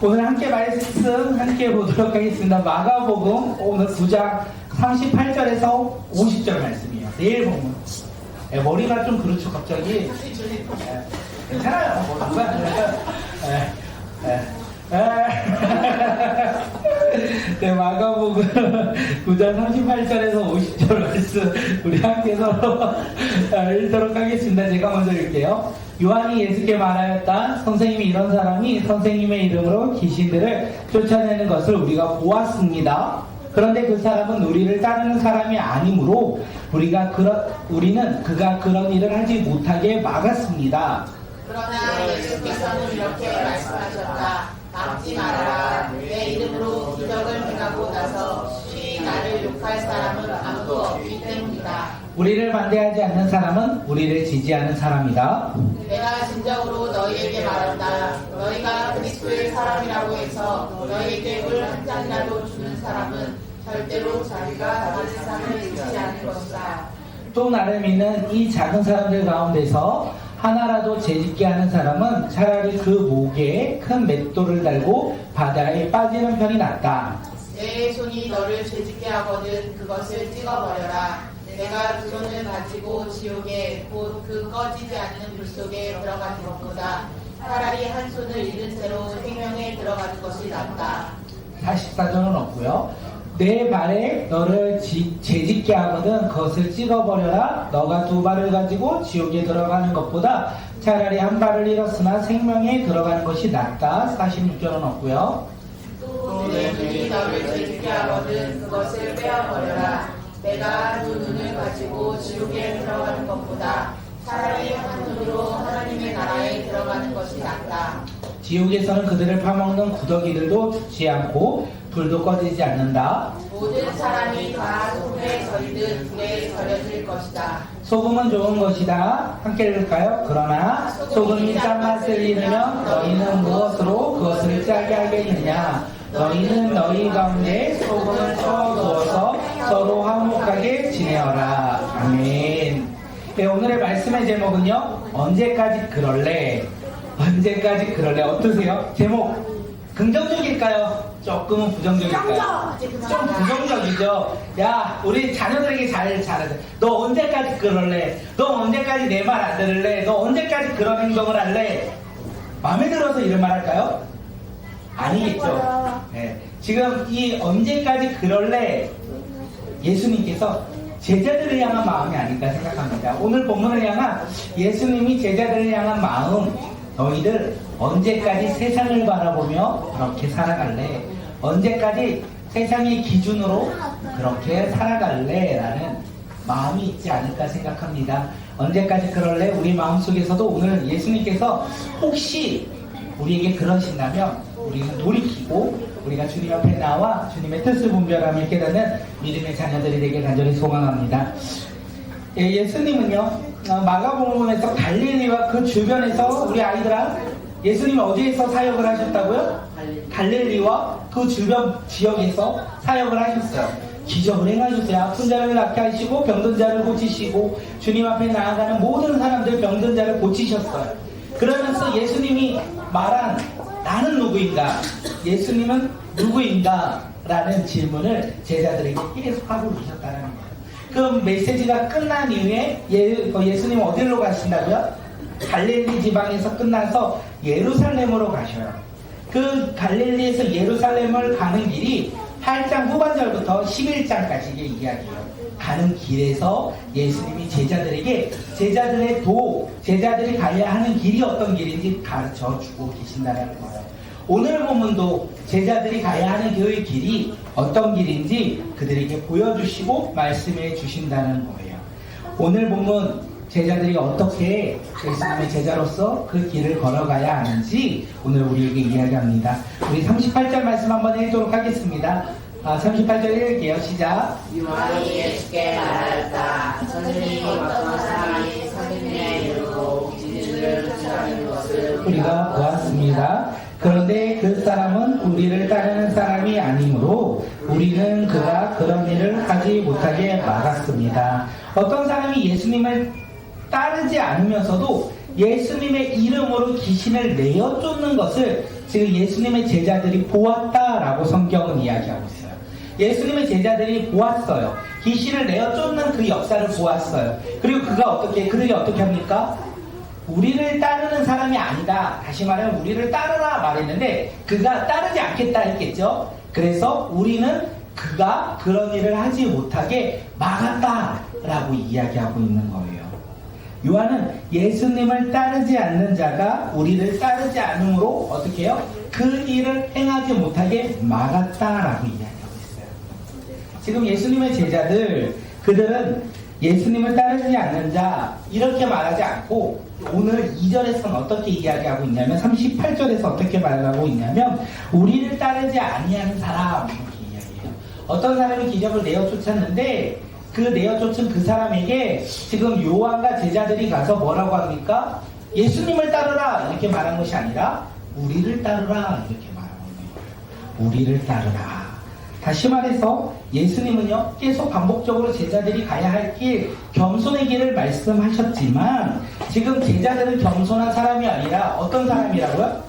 오늘 함께 보도록 하겠습니다. 마가복음 오늘 9장 38절에서 50절 말씀이에요. 내일 보면 머리가 좀 그렇죠 갑자기. 괜찮아요. 뭐 누가 네, 마가복음 9장 38절에서 50절 말씀 우리 함께 서로 읽도록 하겠습니다. 제가 먼저 읽게요. 요한이 예수께 말하였다. 선생님이 이런 사람이 선생님의 이름으로 귀신들을 쫓아내는 것을 우리가 보았습니다. 그런데 그 사람은 우리를 따르는 사람이 아니므로 우리는 그가 그런 일을 하지 못하게 막았습니다. 그러나 예수께서는 이렇게 말씀하셨다. 막지 말아라. 내 이름으로 기적을 행하고 나서 쉬이 나를 욕할 사람은 아무도 없기 때문이다. 우리를 반대하지 않는 사람은 우리를 지지하는 사람이다. 내가 진정으로 너희에게 말한다. 너희가 그리스도의 사람이라고 해서 너희에게 물 한 잔이라도 주는 사람은 절대로 자기가 받은 상을 주지 않을 것이다. 또 나를 믿는 이 작은 사람들 가운데서 하나라도 재짓게 하는 사람은 차라리 그 목에 큰 맷돌을 달고 바다에 빠지는 편이 낫다. 내 손이 너를 죄짓게 하거든 그것을 찍어버려라. 내가 두 손을 가지고 지옥에 곧 그 꺼지지 않는 불 속에 들어가는 것보다 차라리 한 손을 잃은 채로 생명에 들어가는 것이 낫다. 44절은 없고요. 내 발에 너를 재짓게 하거든 그것을 찍어버려라. 너가 두 발을 가지고 지옥에 들어가는 것보다 차라리 한 발을 잃었으나 생명에 들어가는 것이 낫다. 46절은 없고요. 또 내 눈이 너를 죄짓게 하거든 그것을 빼어버려라. 내가 두 눈을 가지고 지옥에 들어가는 것보다 차라리 한 눈으로 하나님의 나라에 들어가는 것이 낫다. 지옥에서는 그들을 파먹는 구더기들도 죽지 않고 불도 꺼지지 않는다. 모든 사람이 다 소금에 절이듯 불에 절여질 것이다. 소금은 좋은 것이다. 함께 읽을까요? 그러나 소금이 짠맛을 잃으면 너희는 무엇으로 그것을 짜게 하겠느냐. 너희는 너희 가운데 소금을 쳐두어서 서로 화목하게 지내어라. 아멘. 네, 오늘의 말씀의 제목은요. 언제까지 그럴래? 언제까지 그럴래? 어떠세요? 제목 긍정적일까요? 조금은 부정적일까요? 좀 부정적이죠. 야, 우리 자녀들에게 잘하자. 너 언제까지 그럴래? 너 언제까지 내 말 안 들을래? 너 언제까지 그런 행동을 할래? 마음에 들어서 이런 말 할까요? 아니겠죠. 네. 지금 이 언제까지 그럴래? 예수님께서 제자들을 향한 마음이 아닐까 생각합니다. 오늘 본문을 향한 예수님이 제자들을 향한 마음, 너희들 언제까지 세상을 바라보며 그렇게 살아갈래? 언제까지 세상의 기준으로 그렇게 살아갈래? 라는 마음이 있지 않을까 생각합니다. 언제까지 그럴래? 우리 마음속에서도 오늘 예수님께서 혹시 우리에게 그러신다면 우리는 돌이키고 우리가 주님 앞에 나와 주님의 뜻을 분별하며 깨닫는 믿음의 자녀들이 되길 간절히 소망합니다. 예수님은요, 마가복음에서 갈릴리와 그 주변에서 우리 아이들아, 예수님이 어디에서 사역을 하셨다고요? 갈릴리와 그 주변 지역에서 사역을 하셨어요. 기적을 행하셨어요. 아픈 자를 낫게 하시고 병든 자를 고치시고 주님 앞에 나아가는 모든 사람들 병든 자를 고치셨어요. 그러면서 예수님이 말한 나는 누구인가? 예수님은 누구인가? 라는 질문을 제자들에게 계속 하고 계셨다는 거예요. 그 메시지가 끝난 이후에 예수님은 어디로 가신다고요? 갈릴리 지방에서 끝나서 예루살렘으로 가셔요. 그 갈릴리에서 예루살렘을 가는 길이 8장 후반절부터 11장까지의 이야기예요. 가는 길에서 예수님이 제자들에게 제자들이 가야 하는 길이 어떤 길인지 가르쳐 주고 계신다는 거예요. 오늘 본문도 제자들이 가야 하는 그 길이 어떤 길인지 그들에게 보여주시고 말씀해 주신다는 거예요. 오늘 본문 제자들이 어떻게 예수님의 제자로서 그 길을 걸어가야 하는지 오늘 우리에게 이야기합니다. 우리 38절 말씀 한번 읽도록 하겠습니다. 38절 읽을게요. 시작. 요한이 예수께 말하였다. 선생님 어떤 사람이 선생님의 이름으로 귀신을 쫓아내는 것을 우리가 보았습니다. 그런데 그 사람은 우리를 따르는 사람이 아니므로 우리는 그가 그런 일을 하지 못하게 막았습니다. 어떤 사람이 예수님을 따르지 않으면서도 예수님의 이름으로 귀신을 내어 쫓는 것을 지금 예수님의 제자들이 보았다라고 성경은 이야기하고 있어요. 예수님의 제자들이 보았어요. 귀신을 내어 쫓는 그 역사를 보았어요. 그리고 그들이 어떻게 합니까? 우리를 따르는 사람이 아니다. 다시 말하면 우리를 따르라 말했는데 그가 따르지 않겠다 했겠죠. 그래서 우리는 그가 그런 일을 하지 못하게 막았다라고 이야기하고 있는 거예요. 요한은 예수님을 따르지 않는 자가 우리를 따르지 않으므로 어떻게 해요? 그 일을 행하지 못하게 막았다라고 이야기하고 있어요. 지금 예수님의 제자들, 그들은 예수님을 따르지 않는 자 이렇게 말하지 않고 오늘 2절에서는 어떻게 이야기하고 있냐면 38절에서 어떻게 말하고 있냐면 우리를 따르지 아니하는 사람 이렇게 이야기해요. 어떤 사람이 기적을 내어 쫓았는데 그 내어 쫓은 그 사람에게 지금 요한과 제자들이 가서 뭐라고 합니까? 예수님을 따르라 이렇게 말한 것이 아니라 우리를 따르라 이렇게 말하고 있는 거예요. 우리를 따르라. 다시 말해서 예수님은요 계속 반복적으로 제자들이 가야 할 길, 겸손의 길을 말씀하셨지만 지금 제자들은 겸손한 사람이 아니라 어떤 사람이라고요?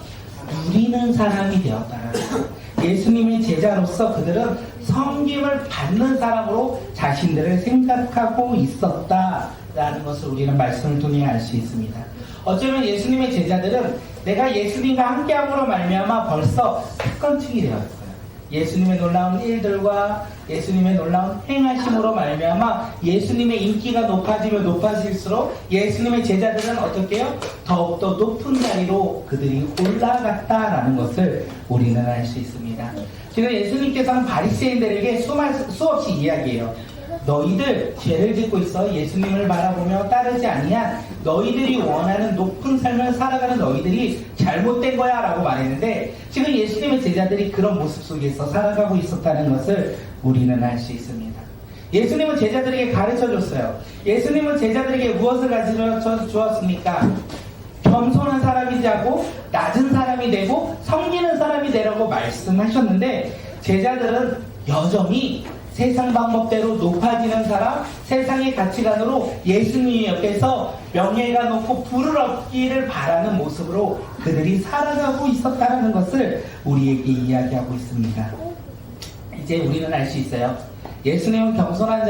누리는 사람이 되었다는 거예요. 예수님의 제자로서 그들은 섬김을 받는 사람으로 자신들을 생각하고 있었다라는 것을 우리는 말씀을 통해 알 수 있습니다. 어쩌면 예수님의 제자들은 내가 예수님과 함께함으로 말미암아 벌써 특권층이 되었어요. 예수님의 놀라운 일들과 예수님의 놀라운 행하심으로 말미암아 예수님의 인기가 높아지면 높아질수록 예수님의 제자들은 어떻게 해요? 더욱더 높은 자리로 그들이 올라갔다라는 것을 우리는 알 수 있습니다. 지금 예수님께서는 바리새인들에게 수없이 이야기해요. 너희들 죄를 짓고 있어. 예수님을 바라보며 따르지 아니한 너희들이 원하는 높은 삶을 살아가는 너희들이 잘못된 거야 라고 말했는데 지금 예수님의 제자들이 그런 모습 속에서 살아가고 있었다는 것을 우리는 알 수 있습니다. 예수님은 제자들에게 가르쳐줬어요. 예수님은 제자들에게 무엇을 가르쳐 주었습니까? 겸손한 사람이 되고 낮은 사람이 되고 섬기는 사람이 되라고 말씀하셨는데 제자들은 여전히 세상 방법대로 높아지는 사람, 세상의 가치관으로 예수님 옆에서 명예가 높고 부를 얻기를 바라는 모습으로 그들이 살아가고 있었다는 것을 우리에게 이야기하고 있습니다. 이제 우리는 알 수 있어요. 예수님은 겸손한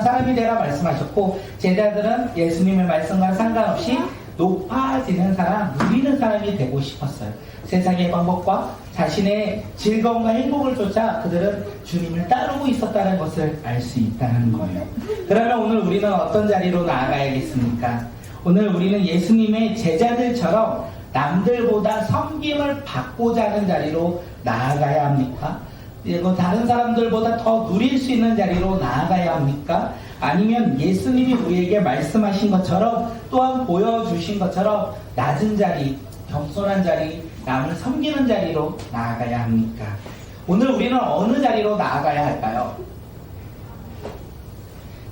사람이 되라 말씀하셨고 제자들은 예수님의 말씀과 상관없이 높아지는 사람, 누리는 사람이 되고 싶었어요. 세상의 방법과 자신의 즐거움과 행복을 쫓아 그들은 주님을 따르고 있었다는 것을 알 수 있다는 거예요. 그러면 오늘 우리는 어떤 자리로 나아가야겠습니까? 오늘 우리는 예수님의 제자들처럼 남들보다 섬김을 받고자 하는 자리로 나아가야 합니까? 그리고 다른 사람들보다 더 누릴 수 있는 자리로 나아가야 합니까? 아니면 예수님이 우리에게 말씀하신 것처럼 또한 보여주신 것처럼 낮은 자리, 겸손한 자리, 남을 섬기는 자리로 나아가야 합니까? 오늘 우리는 어느 자리로 나아가야 할까요?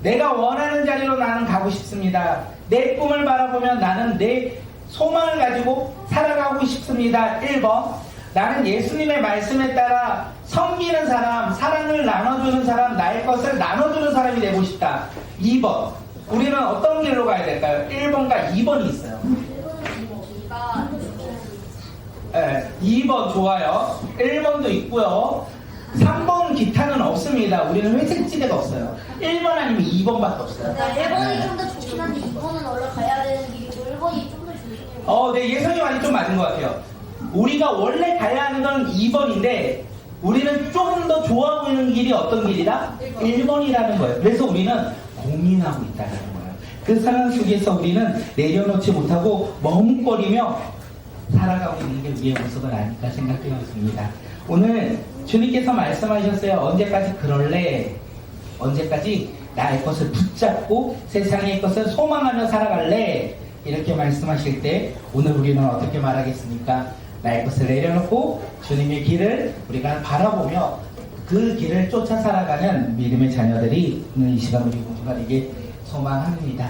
내가 원하는 자리로 나는 가고 싶습니다. 내 꿈을 바라보면 나는 내 소망을 가지고 살아가고 싶습니다. 1번, 나는 예수님의 말씀에 따라 섬기는 사람, 사랑을 나눠주는 사람, 나의 것을 나눠주는 사람이 되고 싶다. 2번, 우리는 어떤 길로 가야 될까요? 1번과 2번이 있어요. 2번 좋아요. 1번도 있고요. 3번 기타는 없습니다. 우리는 회색지대가 없어요. 1번 아니면 2번밖에 없어요. 1번이 좀 더 좋긴 한데 2번은 원래 가야 되는 길이고 1번이 좀 더 좋긴 네, 예상이 많이 좀 맞은 것 같아요. 우리가 원래 가야 하는 건 2번인데 우리는 조금 더 좋아 보이는 길이 어떤 길이다? 1번이라는 거예요. 그래서 우리는 고민하고 있다는 거예요. 그 상황 속에서 우리는 내려놓지 못하고 머뭇거리며 살아가고 있는 게 우리의 모습은 아닐까 생각되었습니다. 오늘 주님께서 말씀하셨어요. 언제까지 그럴래? 언제까지 나의 것을 붙잡고 세상의 것을 소망하며 살아갈래? 이렇게 말씀하실 때 오늘 우리는 어떻게 말하겠습니까? 나의 것을 내려놓고 주님의 길을 우리가 바라보며 그 길을 쫓아 살아가는 믿음의 자녀들이 오늘 이 시간 우리 모두가 되게 소망합니다.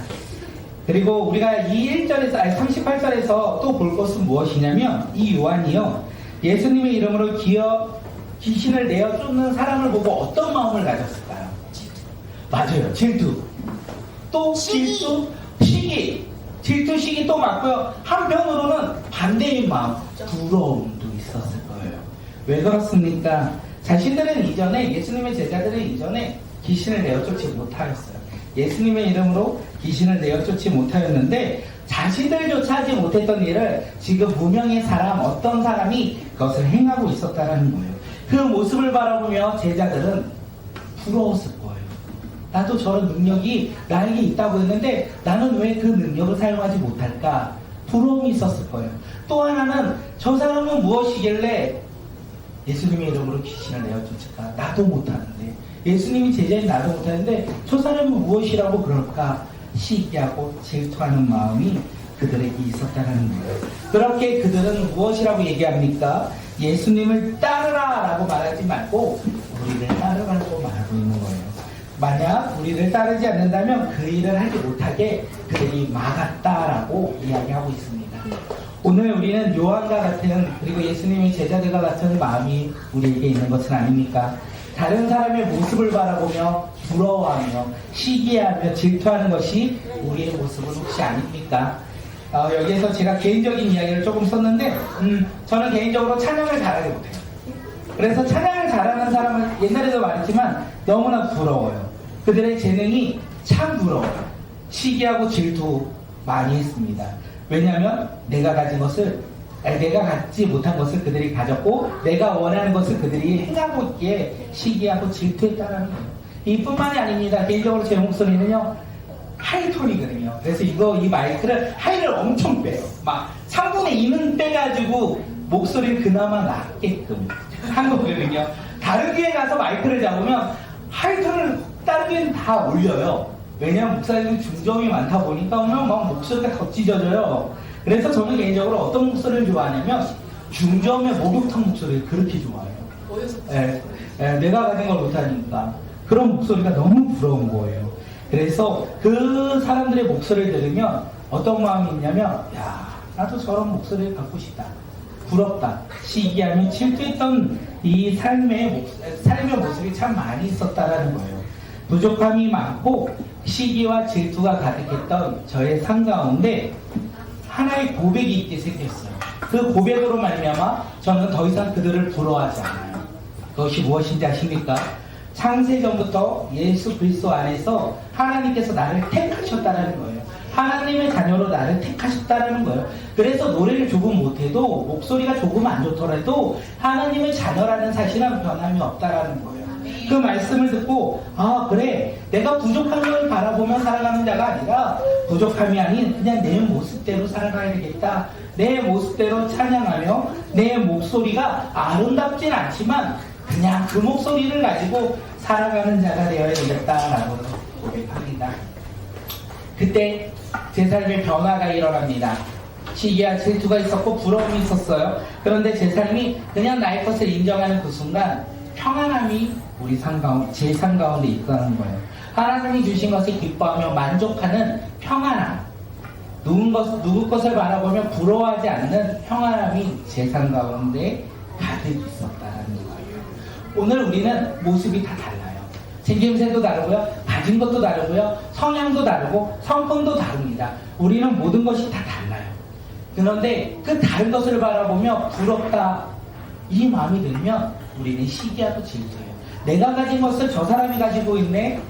그리고 우리가 이 38절에서 또 볼 것은 무엇이냐면 이 요한이요 예수님의 이름으로 귀신을 내어 쫓는 사람을 보고 어떤 마음을 가졌을까요? 맞아요. 질투. 또 질투, 시기. 질투식이 또 맞고요. 한편으로는 반대인 마음, 부러움도 있었을 거예요. 왜 그렇습니까? 자신들은 이전에, 예수님의 제자들은 이전에 귀신을 내어쫓지 못하였어요. 예수님의 이름으로 귀신을 내어쫓지 못하였는데 자신들조차 하지 못했던 일을 지금 무명의 사람, 어떤 사람이 그것을 행하고 있었다는 거예요. 그 모습을 바라보며 제자들은 부러웠을 거예요. 나도 저런 능력이 나에게 있다고 했는데 나는 왜 그 능력을 사용하지 못할까? 부러움이 있었을 거예요. 또 하나는 저 사람은 무엇이길래 예수님의 이름으로 귀신을 내어쫓을까? 나도 못하는데. 예수님이 제자인 나도 못하는데 저 사람은 무엇이라고 그럴까? 시기하고 질투하는 마음이 그들에게 있었다는 거예요. 그렇게 그들은 무엇이라고 얘기합니까? 예수님을 따르라 라고 말하지 말고 우리를 따르라고 말하고 있는 거예요. 만약 우리를 따르지 않는다면 그 일을 하지 못하게 그들이 막았다라고 이야기하고 있습니다. 오늘 우리는 요한과 같은, 그리고 예수님의 제자들과 같은 마음이 우리에게 있는 것은 아닙니까? 다른 사람의 모습을 바라보며 부러워하며 시기하며 질투하는 것이 우리의 모습은 혹시 아닙니까? 여기에서 제가 개인적인 이야기를 조금 썼는데 저는 개인적으로 찬양을 잘하지 못해요. 그래서 찬양을 잘하는 사람은 옛날에도 말했지만 너무나 부러워요. 그들의 재능이 참 부러워요. 시기하고 질투 많이 했습니다. 왜냐하면 내가 갖지 못한 것을 그들이 가졌고 내가 원하는 것을 그들이 행하고 있기에 시기하고 질투했다는 거예요. 이뿐만이 아닙니다. 개인적으로 제 목소리는요 하이톤이거든요. 그래서 이 마이크를 하이를 엄청 빼요. 막 3분의 2는 빼가지고 목소리를 그나마 낮게끔 한 거거든요. 다른 교회 가서 마이크를 잡으면 하이톤을 다른 교회는 다 올려요. 왜냐하면 목사님은 중저음이 많다 보니까 오늘 막 목소리가 더 찢어져요. 그래서 저는 개인적으로 어떤 목소리를 좋아하냐면 중저음의 목욕탕 목소리를 그렇게 좋아해요. 내가 가진 걸 못하니까 그런 목소리가 너무 부러운 거예요. 그래서 그 사람들의 목소리를 들으면 어떤 마음이 있냐면 야 나도 저런 목소리를 갖고 싶다. 부럽다. 시기하며 질투했던 이 삶의 모습이 참 많이 있었다라는 거예요. 부족함이 많고 시기와 질투가 가득했던 저의 삶 가운데 하나의 고백이 있게 생겼어요. 그 고백으로 말미암아 저는 더 이상 그들을 부러워하지 않아요. 그것이 무엇인지 아십니까? 창세전부터 예수 그리스도 안에서 하나님께서 나를 택하셨다는 거예요. 하나님의 자녀로 나를 택하셨다는 거예요. 그래서 노래를 조금 못해도 목소리가 조금 안 좋더라도 하나님의 자녀라는 사실은 변함이 없다라는 거예요. 그 말씀을 듣고 그래 내가 부족한 걸 바라보며 살아가는 자가 아니라 부족함이 아닌 그냥 내 모습대로 살아가야 되겠다. 내 모습대로 찬양하며 내 목소리가 아름답진 않지만 그냥 그 목소리를 가지고 살아가는 자가 되어야 되겠다라고 고백합니다. 그때 제 삶에 변화가 일어납니다. 시기와 질투가 있었고 부러움이 있었어요. 그런데 제 삶이 그냥 나의 것을 인정하는 그 순간 평안함이 우리 제 삶 가운데 있다는 거예요. 하나님이 주신 것에 기뻐하며 만족하는 평안함, 누구 것을 바라보며 부러워하지 않는 평안함이 제 삶 가운데 가득 있었다는 거예요. 오늘 우리는 모습이 다 달라요. 생김새도 다르고요, 가진 것도 다르고요, 성향도 다르고 성품도 다릅니다. 우리는 모든 것이 다 달라요. 그런데 그 다른 것을 바라보며 부럽다 이 마음이 들면 우리는 시기하고 질투해요. 내가 가진 것을 저 사람이 가지고 있네.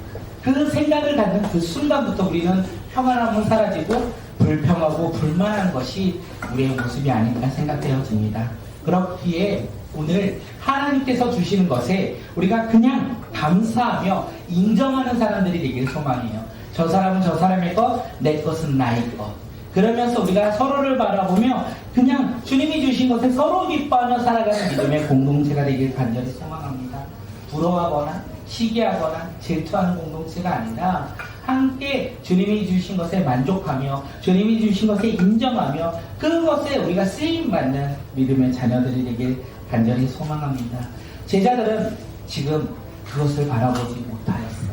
그 생각을 갖는 그 순간부터 우리는 평안함은 사라지고 불평하고 불만한 것이 우리의 모습이 아닐까 생각되어집니다. 그렇기에 오늘 하나님께서 주시는 것에 우리가 그냥 감사하며 인정하는 사람들이 되길 소망해요. 저 사람은 저 사람의 것, 내 것은 나의 것. 그러면서 우리가 서로를 바라보며 그냥 주님이 주신 것에 서로 기뻐하며 살아가는 믿음의 공동체가 되길 간절히 소망합니다. 부러워하거나 시기하거나 질투하는 공동체가 아니라 함께 주님이 주신 것에 만족하며 주님이 주신 것에 인정하며 그것에 우리가 쓰임받는 믿음의 자녀들이 되길 간절히 소망합니다. 제자들은 지금 그것을 바라보지 못하였어요.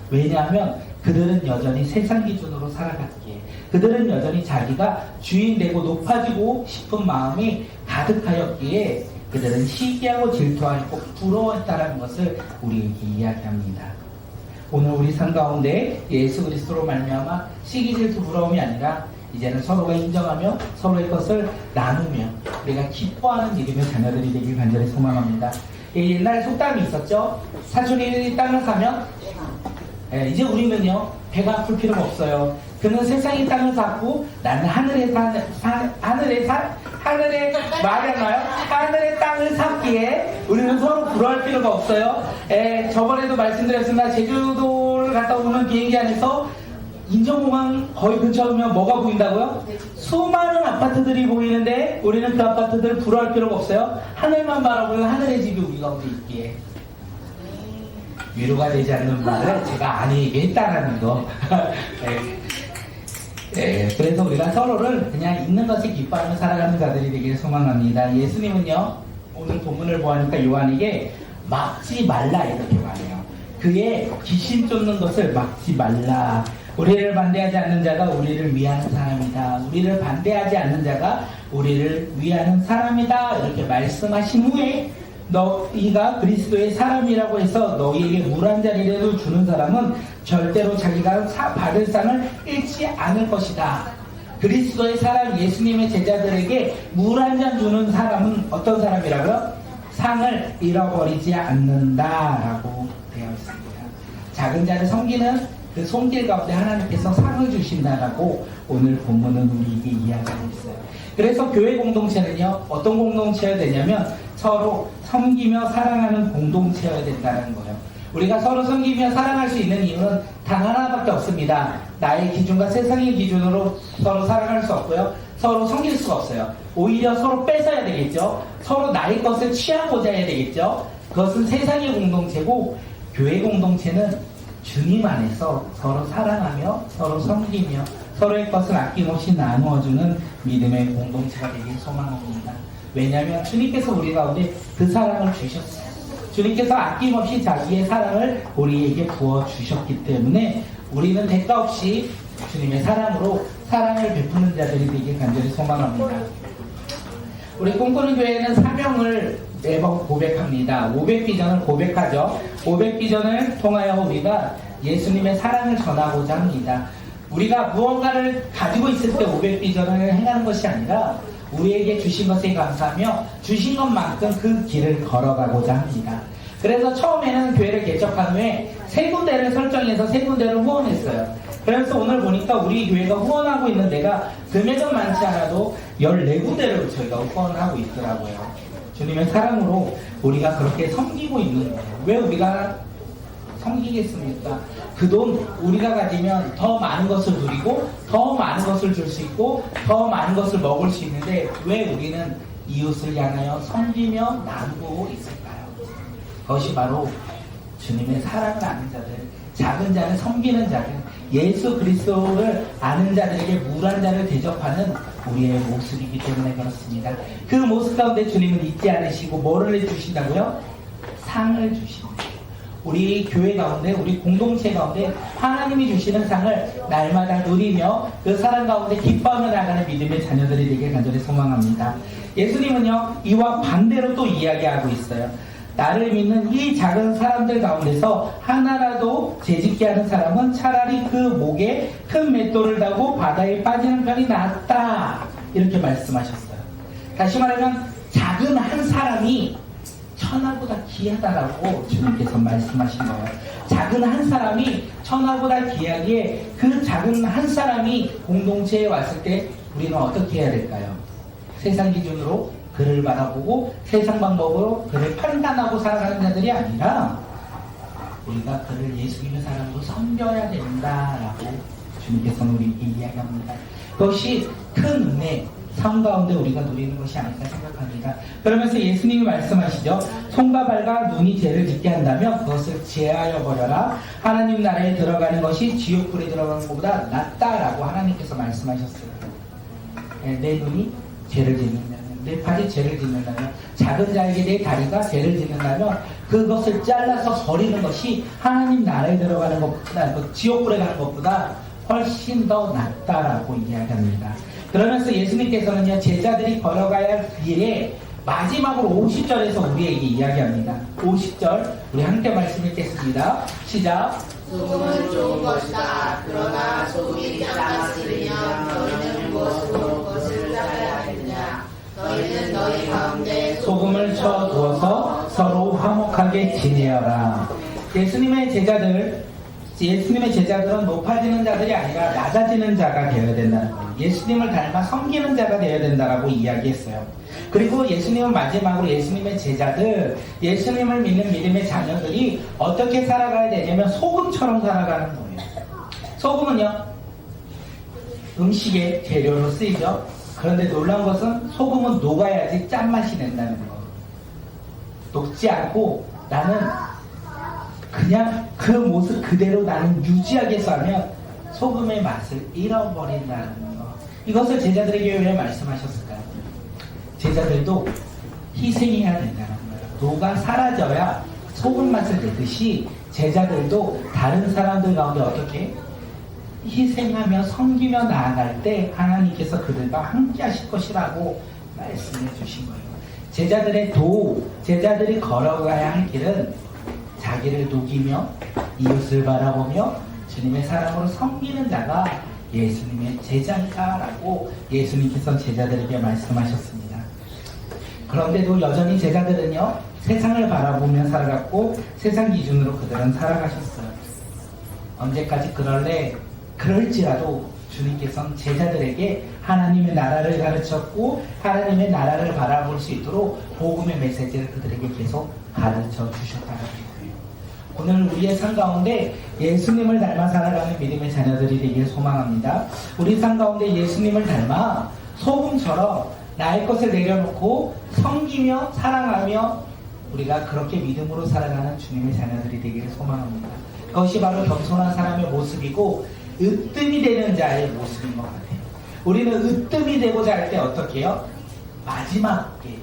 왜냐하면 그들은 여전히 세상 기준으로 살아갔기에 그들은 여전히 자기가 주인 되고 높아지고 싶은 마음이 가득하였기에 그들은 시기하고 질투하고 부러워했다는 것을 우리에게 이야기합니다. 오늘 우리 삶 가운데 예수 그리스도로 말미암아 시기 질투 부러움이 아니라 이제는 서로가 인정하며 서로의 것을 나누며 우리가 기뻐하는 믿음의 자녀들이 되길 간절히 소망합니다. 옛날에 속담이 있었죠. 사촌이 땅을 사면 이제 우리는요 배가 아플 필요가 없어요. 그는 세상의 땅을 샀고 나는 하늘의 땅을 샀기에 우리는 서로 부러워할 필요가 없어요. 저번에도 말씀드렸습니다. 제주도를 갔다 오는 비행기 안에서 인천공항 거의 근처에 오면 뭐가 보인다고요? 수많은 아파트들이 보이는데 우리는 그 아파트들을 부러워할 필요가 없어요. 하늘만 바라보는 하늘의 집이 우리 가운데 있기에. 위로가 되지 않는 말을 제가 아내에게 했다라는 거. 그래서 우리가 서로를 그냥 있는 것에 기뻐하며 살아가는 자들이 되기를 소망합니다. 예수님은요, 오늘 본문을 보니까 요한에게 막지 말라 이렇게 말해요. 그의 귀신 쫓는 것을 막지 말라. 우리를 반대하지 않는 자가 우리를 위하는 사람이다. 우리를 반대하지 않는 자가 우리를 위하는 사람이다. 이렇게 말씀하신 후에 너희가 그리스도의 사람이라고 해서 너희에게 물 한 잔이라도 주는 사람은 절대로 자기가 받을 상을 잃지 않을 것이다. 그리스도의 사람 예수님의 제자들에게 물 한 잔 주는 사람은 어떤 사람이라고요? 상을 잃어버리지 않는다라고 되어 있습니다. 작은 자를 섬기는 그 손길 가운데 하나님께서 상을 주신다라고 오늘 본문은 우리에게 이야기하고 있어요. 그래서 교회 공동체는요, 어떤 공동체여야 되냐면 서로 섬기며 사랑하는 공동체여야 된다는 거예요. 우리가 서로 섬기며 사랑할 수 있는 이유는 단 하나밖에 없습니다. 나의 기준과 세상의 기준으로 서로 사랑할 수 없고요. 서로 섬길 수가 없어요. 오히려 서로 뺏어야 되겠죠. 서로 나의 것을 취하고자 해야 되겠죠. 그것은 세상의 공동체고 교회 공동체는 주님 안에서 서로 사랑하며 서로 섬기며 서로의 것을 아낌없이 나누어주는 믿음의 공동체가 되길 소망합니다. 왜냐하면 주님께서 우리 가운데 그 사랑을 주셨어요. 주님께서 아낌없이 자기의 사랑을 우리에게 부어주셨기 때문에 우리는 대가 없이 주님의 사랑으로 사랑을 베푸는 자들이 되길 간절히 소망합니다. 우리 꿈꾸는 교회는 사명을 매번 고백합니다. 500비전을 고백하죠. 500비전을 통하여 우리가 예수님의 사랑을 전하고자 합니다. 우리가 무언가를 가지고 있을 때 500비전을 행하는 것이 아니라 우리에게 주신 것에 감사하며 주신 것만큼 그 길을 걸어가고자 합니다. 그래서 처음에는 교회를 개척한 후에 3군데를 설정해서 3군데를 후원했어요. 그래서 오늘 보니까 우리 교회가 후원하고 있는 데가 금액은 많지 않아도 14군데를 저희가 후원하고 있더라고요. 주님의 사랑으로 우리가 그렇게 섬기고 있는 거예요. 왜 우리가 섬기겠습니까? 그 돈 우리가 가지면 더 많은 것을 누리고 더 많은 것을 줄 수 있고 더 많은 것을 먹을 수 있는데 왜 우리는 이웃을 향하여 섬기며 나누고 있을까요? 그것이 바로 주님의 사랑을 아는 자들, 작은 자를 섬기는 자들, 예수 그리스도를 아는 자들에게 물 한 잔을 대접하는 우리의 모습이기 때문에 그렇습니다. 그 모습 가운데 주님은 잊지 않으시고 뭐를 해주신다고요? 상을 주십니다. 우리 교회 가운데, 우리 공동체 가운데 하나님이 주시는 상을 날마다 누리며 그 사랑 가운데 기뻐하며 나가는 믿음의 자녀들이 되길 간절히 소망합니다. 예수님은요, 이와 반대로 또 이야기하고 있어요. 나를 믿는 이 작은 사람들 가운데서 하나라도 죄짓게 하는 사람은 차라리 그 목에 큰 맷돌을 달고 바다에 빠지는 편이 낫다. 이렇게 말씀하셨어요. 다시 말하면 작은 한 사람이 천하보다 귀하다라고 주님께서 말씀하신 거예요. 작은 한 사람이 천하보다 귀하기에 그 작은 한 사람이 공동체에 왔을 때 우리는 어떻게 해야 될까요? 세상 기준으로 그를 바라보고 세상 방법으로 그를 판단하고 살아가는 자들이 아니라 우리가 그를 예수님의 사랑으로 섬겨야 된다라고 주님께서는 우리에게 이야기합니다. 그것이 큰 은혜, 삶 가운데 우리가 누리는 것이 아닐까 생각합니다. 그러면서 예수님이 말씀하시죠. 손과 발과 눈이 죄를 짓게 한다면 그것을 제하여 버려라. 하나님 나라에 들어가는 것이 지옥불에 들어가는 것보다 낫다라고 하나님께서 말씀하셨어요. 내 눈이 죄를 짓는다면, 내 발이 죄를 짓는다면, 작은 자에게 내 다리가 죄를 짓는다면 그것을 잘라서 버리는 것이 하나님 나라에 들어가는 것보다, 지옥불에 가는 것보다 훨씬 더 낫다라고 이야기합니다. 그러면서 예수님께서는요, 제자들이 걸어가야 할 길에 마지막으로 50절에서 우리에게 이야기합니다. 50절 우리 함께 말씀 읽겠습니다. 시작. 소금은 좋은 것이다. 그러나 소금이 장마스리면 너희는 무엇으로 그것을 짜야 하겠느냐. 너희는 너희 가운데 소금을 쳐두어서 서로 화목하게 지내어라. 예수님의 제자들은 높아지는 자들이 아니라 낮아지는 자가 되어야 된다는 거예요. 예수님을 닮아 섬기는 자가 되어야 된다라고 이야기했어요. 그리고 예수님은 마지막으로 예수님의 제자들, 예수님을 믿는 믿음의 자녀들이 어떻게 살아가야 되냐면 소금처럼 살아가는 거예요. 소금은요, 음식의 재료로 쓰이죠. 그런데 놀라운 것은 소금은 녹아야지 짠맛이 낸다는 거. 녹지 않고 나는 그냥 그 모습 그대로 나는 유지하게 하면 소금의 맛을 잃어버린다는 거. 이것을 제자들에게 왜 말씀하셨을까요? 제자들도 희생해야 된다는 거예요. 녹아 사라져야 소금 맛을 내듯이 제자들도 다른 사람들 가운데 어떻게 희생하며 섬기며 나아갈 때 하나님께서 그들과 함께 하실 것이라고 말씀해 주신 거예요. 제자들이 걸어가야 할 길은 자기를 녹이며 이웃을 바라보며 주님의 사랑으로 섬기는 자가 예수님의 제자이다라고 예수님께서 제자들에게 말씀하셨습니다. 그런데도 여전히 제자들은요, 세상을 바라보며 살아갔고 세상 기준으로 그들은 살아가셨어요. 언제까지 그럴지라도 주님께서는 제자들에게 하나님의 나라를 가르쳤고 하나님의 나라를 바라볼 수 있도록 복음의 메시지를 그들에게 계속 가르쳐 주셨다는 거예요. 오늘 우리의 삶 가운데 예수님을 닮아 살아가는 믿음의 자녀들이 되길 소망합니다. 우리 삶 가운데 예수님을 닮아 소금처럼 나의 것을 내려놓고 섬기며 사랑하며 우리가 그렇게 믿음으로 살아가는 주님의 자녀들이 되기를 소망합니다. 그것이 바로 겸손한 사람의 모습이고 으뜸이 되는 자의 모습인 것 같아요. 우리는 으뜸이 되고자 할 때 어떻게 해요? 마지막에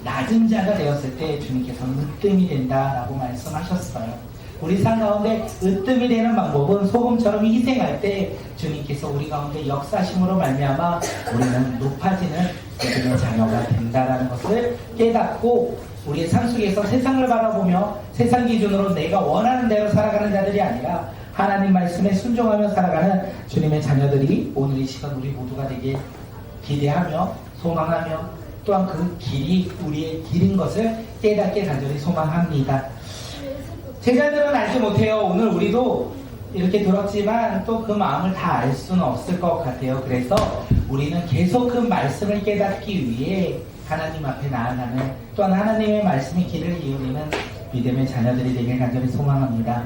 낮은 자가 되었을 때 주님께서는 으뜸이 된다라고 말씀하셨어요. 우리 삶 가운데 으뜸이 되는 방법은 소금처럼 희생할 때 주님께서 우리 가운데 역사심으로 말미암아 우리는 높아지는 믿음의 자녀가 된다라는 것을 깨닫고 우리의 삶 속에서 세상을 바라보며 세상 기준으로 내가 원하는 대로 살아가는 자들이 아니라 하나님 말씀에 순종하며 살아가는 주님의 자녀들이 오늘 이 시간 우리 모두가 되게 기대하며 소망하며 또한 그 길이 우리의 길인 것을 깨닫게 간절히 소망합니다. 제자들은 알지 못해요. 오늘 우리도 이렇게 들었지만 또 그 마음을 다 알 수는 없을 것 같아요. 그래서 우리는 계속 그 말씀을 깨닫기 위해 하나님 앞에 나아가는 또한 하나님의 말씀의 길을 이루는 믿음의 자녀들이 되길 간절히 소망합니다.